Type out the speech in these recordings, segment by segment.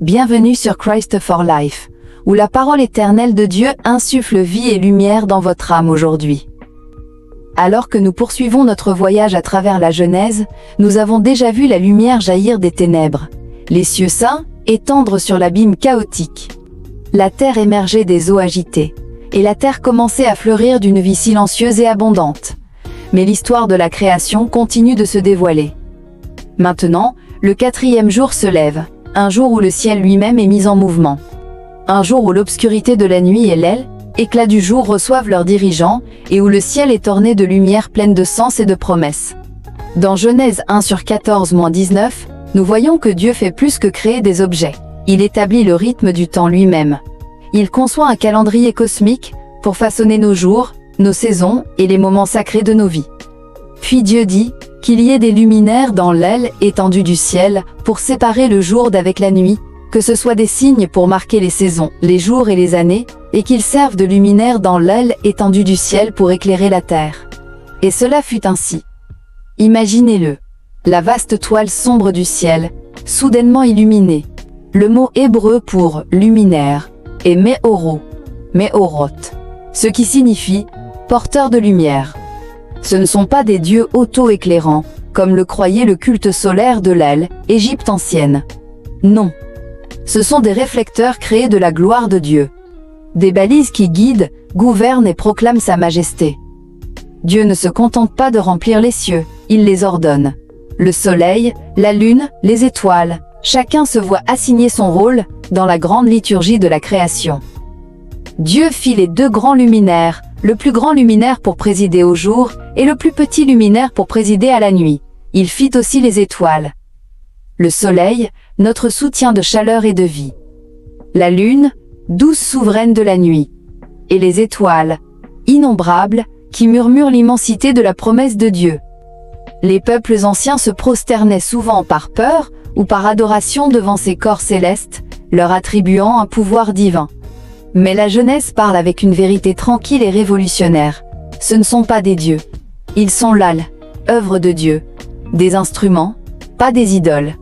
Bienvenue sur Christ for Life, où la parole éternelle de Dieu insuffle vie et lumière dans votre âme aujourd'hui. Alors que nous poursuivons notre voyage à travers la Genèse, nous avons déjà vu la lumière jaillir des ténèbres, les cieux saints étendre sur l'abîme chaotique. La terre émergeait des eaux agitées, et la terre commençait à fleurir d'une vie silencieuse et abondante. Mais l'histoire de la création continue de se dévoiler. Maintenant, le 4e jour se lève, un jour où le ciel lui-même est mis en mouvement. Un jour où l'obscurité de la nuit et l'aile, éclat du jour reçoivent leurs dirigeants, et où le ciel est orné de lumière pleine de sens et de promesses. Dans Genèse 1/14-19, nous voyons que Dieu fait plus que créer des objets. Il établit le rythme du temps lui-même. Il conçoit un calendrier cosmique pour façonner nos jours, nos saisons et les moments sacrés de nos vies. Puis Dieu dit qu'il y ait des luminaires dans l'aile étendue du ciel pour séparer le jour d'avec la nuit, que ce soit des signes pour marquer les saisons, les jours et les années, et qu'ils servent de luminaires dans l'aile étendue du ciel pour éclairer la terre. Et cela fut ainsi. Imaginez-le, la vaste toile sombre du ciel, soudainement illuminée. Le mot hébreu pour luminaire est Meorot, ce qui signifie porteur de lumière. Ce ne sont pas des dieux auto-éclairants, comme le croyait le culte solaire de l'aile, Égypte ancienne. Non. Ce sont des réflecteurs créés de la gloire de Dieu. Des balises qui guident, gouvernent et proclament sa majesté. Dieu ne se contente pas de remplir les cieux, il les ordonne. Le soleil, la lune, les étoiles, chacun se voit assigner son rôle dans la grande liturgie de la création. Dieu fit les 2 grands luminaires, le plus grand luminaire pour présider au jour et le plus petit luminaire pour présider à la nuit. Il fit aussi les étoiles. Le soleil, notre soutien de chaleur et de vie. La lune, douce souveraine de la nuit. Et les étoiles, innombrables, qui murmurent l'immensité de la promesse de Dieu. Les peuples anciens se prosternaient souvent par peur ou par adoration devant ces corps célestes, leur attribuant un pouvoir divin. Mais la Genèse parle avec une vérité tranquille et révolutionnaire. Ce ne sont pas des dieux. Ils sont l'âle, œuvre de Dieu. Des instruments, pas des idoles.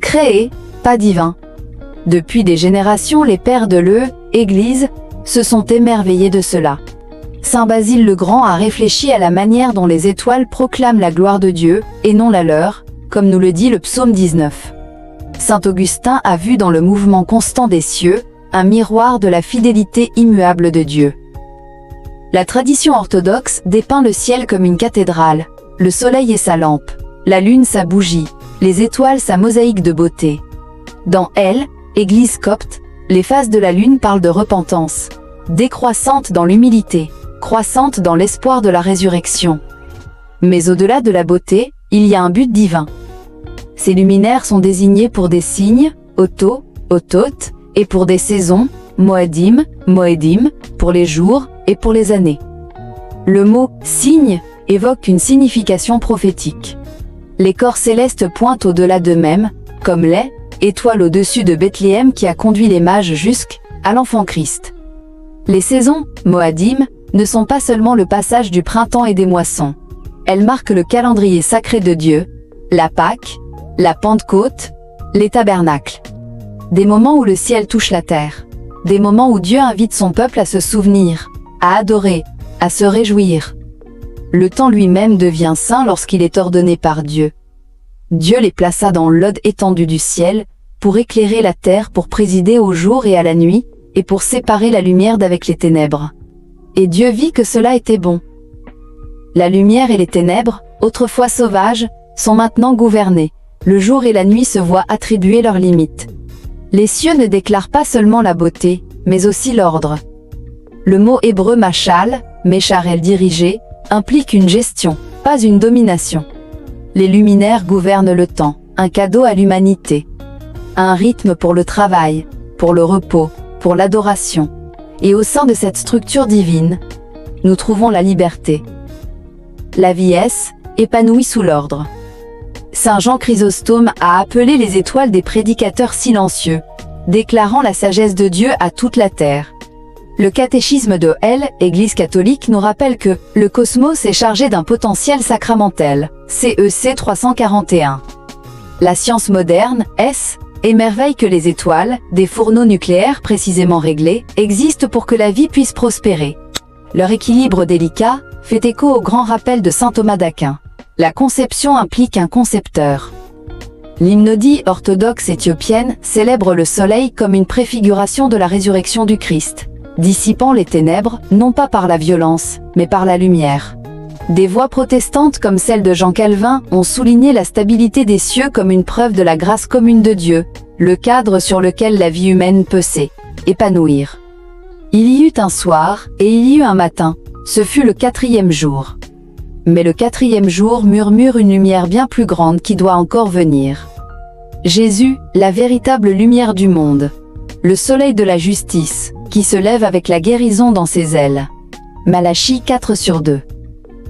Créés, pas divins. Depuis des générations, les pères de l'Église se sont émerveillés de cela. Saint Basile le Grand a réfléchi à la manière dont les étoiles proclament la gloire de Dieu, et non la leur, comme nous le dit le psaume 19. Saint Augustin a vu dans le mouvement constant des cieux, un miroir de la fidélité immuable de Dieu. La tradition orthodoxe dépeint le ciel comme une cathédrale, le soleil et sa lampe, la lune sa bougie, les étoiles sa mosaïque de beauté. Dans elle, Église copte, les phases de la lune parlent de repentance, décroissante dans l'humilité, croissante dans l'espoir de la résurrection. Mais au-delà de la beauté, il y a un but divin. Ces luminaires sont désignés pour des signes, Otot, et pour des saisons, Moedim, pour les jours et pour les années. Le mot « signe » évoque une signification prophétique. Les corps célestes pointent au-delà d'eux-mêmes, comme les étoiles au-dessus de Bethléem qui a conduit les mages jusqu'à l'enfant Christ. Les saisons, Moadim, ne sont pas seulement le passage du printemps et des moissons. Elles marquent le calendrier sacré de Dieu, la Pâque, la Pentecôte, les tabernacles. Des moments où le ciel touche la terre. Des moments où Dieu invite son peuple à se souvenir, à adorer, à se réjouir. Le temps lui-même devient saint lorsqu'il est ordonné par Dieu. Dieu les plaça dans l'ode étendue du ciel, pour éclairer la terre, pour présider au jour et à la nuit, et pour séparer la lumière d'avec les ténèbres. Et Dieu vit que cela était bon. La lumière et les ténèbres, autrefois sauvages, sont maintenant gouvernés. Le jour et la nuit se voient attribuer leurs limites. Les cieux ne déclarent pas seulement la beauté, mais aussi l'ordre. Le mot hébreu mécharel dirigé, implique une gestion, pas une domination. Les luminaires gouvernent le temps, un cadeau à l'humanité. Un rythme pour le travail, pour le repos, pour l'adoration. Et au sein de cette structure divine, nous trouvons la liberté. La vie est épanouie sous l'ordre. Saint Jean Chrysostome a appelé les étoiles des prédicateurs silencieux, déclarant la sagesse de Dieu à toute la terre. Le catéchisme de l'Église catholique nous rappelle que le cosmos est chargé d'un potentiel sacramentel, CEC 341. La science moderne, Et merveille que les étoiles, des fourneaux nucléaires précisément réglés, existent pour que la vie puisse prospérer. Leur équilibre délicat fait écho au grand rappel de saint Thomas d'Aquin. La conception implique un concepteur. L'hymnodie orthodoxe éthiopienne célèbre le soleil comme une préfiguration de la résurrection du Christ, dissipant les ténèbres, non pas par la violence, mais par la lumière. Des voix protestantes comme celle de Jean Calvin ont souligné la stabilité des cieux comme une preuve de la grâce commune de Dieu, le cadre sur lequel la vie humaine peut s'épanouir. Il y eut un soir, et il y eut un matin, ce fut le 4e jour. Mais le 4e jour murmure une lumière bien plus grande qui doit encore venir. Jésus, la véritable lumière du monde. Le soleil de la justice, qui se lève avec la guérison dans ses ailes. Malachie 4/2.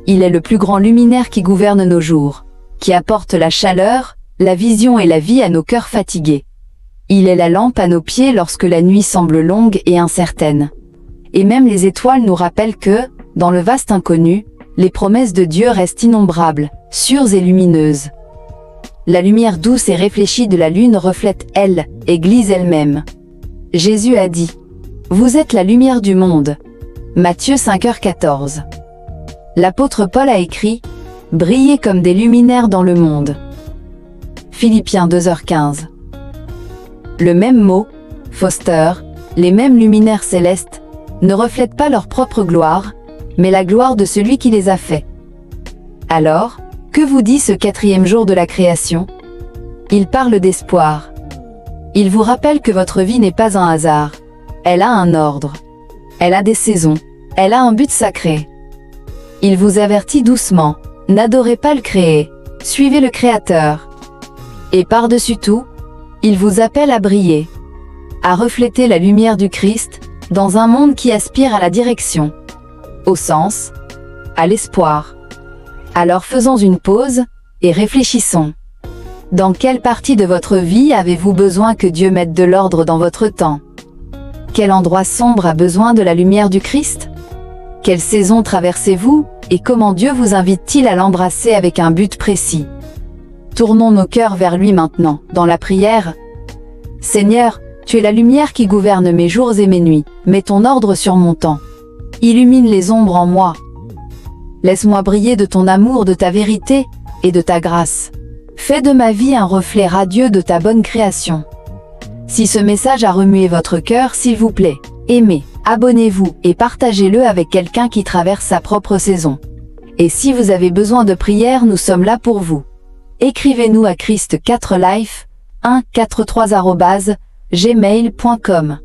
Il est le plus grand luminaire qui gouverne nos jours, qui apporte la chaleur, la vision et la vie à nos cœurs fatigués. Il est la lampe à nos pieds lorsque la nuit semble longue et incertaine. Et même les étoiles nous rappellent que, dans le vaste inconnu, les promesses de Dieu restent innombrables, sûres et lumineuses. La lumière douce et réfléchie de la lune reflète, elle, Église elle-même. Jésus a dit « Vous êtes la lumière du monde » Matthieu 5h14. L'apôtre Paul a écrit « Brillez comme des luminaires dans le monde » Philippiens 2h15. Le même mot, Foster, les mêmes luminaires célestes, ne reflètent pas leur propre gloire, mais la gloire de celui qui les a faits. Alors, que vous dit ce 4e jour de la création? Il parle d'espoir. Il vous rappelle que votre vie n'est pas un hasard. Elle a un ordre. Elle a des saisons. Elle a un but sacré. Il vous avertit doucement. N'adorez pas le créé. Suivez le Créateur. Et par-dessus tout, il vous appelle à briller. À refléter la lumière du Christ, dans un monde qui aspire à la direction. Au sens, à l'espoir. Alors faisons une pause, et réfléchissons. Dans quelle partie de votre vie avez-vous besoin que Dieu mette de l'ordre dans votre temps? Quel endroit sombre a besoin de la lumière du Christ? Quelle saison traversez-vous, et comment Dieu vous invite-t-il à l'embrasser avec un but précis? Tournons nos cœurs vers lui maintenant, dans la prière. Seigneur, tu es la lumière qui gouverne mes jours et mes nuits, mets ton ordre sur mon temps. Illumine les ombres en moi. Laisse-moi briller de ton amour, de ta vérité, et de ta grâce. Fais de ma vie un reflet radieux de ta bonne création. Si ce message a remué votre cœur, s'il vous plaît, aimez, abonnez-vous et partagez-le avec quelqu'un qui traverse sa propre saison. Et si vous avez besoin de prière, nous sommes là pour vous. Écrivez-nous à christ4life143@gmail.com.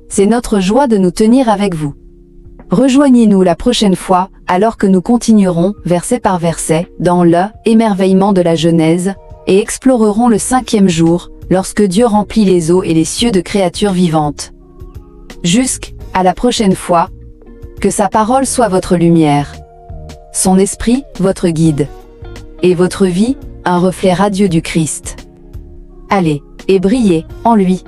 C'est notre joie de nous tenir avec vous. Rejoignez-nous la prochaine fois, alors que nous continuerons, verset par verset, dans l'émerveillement de la Genèse, et explorerons le 5e jour, lorsque Dieu remplit les eaux et les cieux de créatures vivantes. Jusqu'à la prochaine fois, que sa parole soit votre lumière, son esprit, votre guide, et votre vie, un reflet radieux du Christ. Allez, et brillez en lui.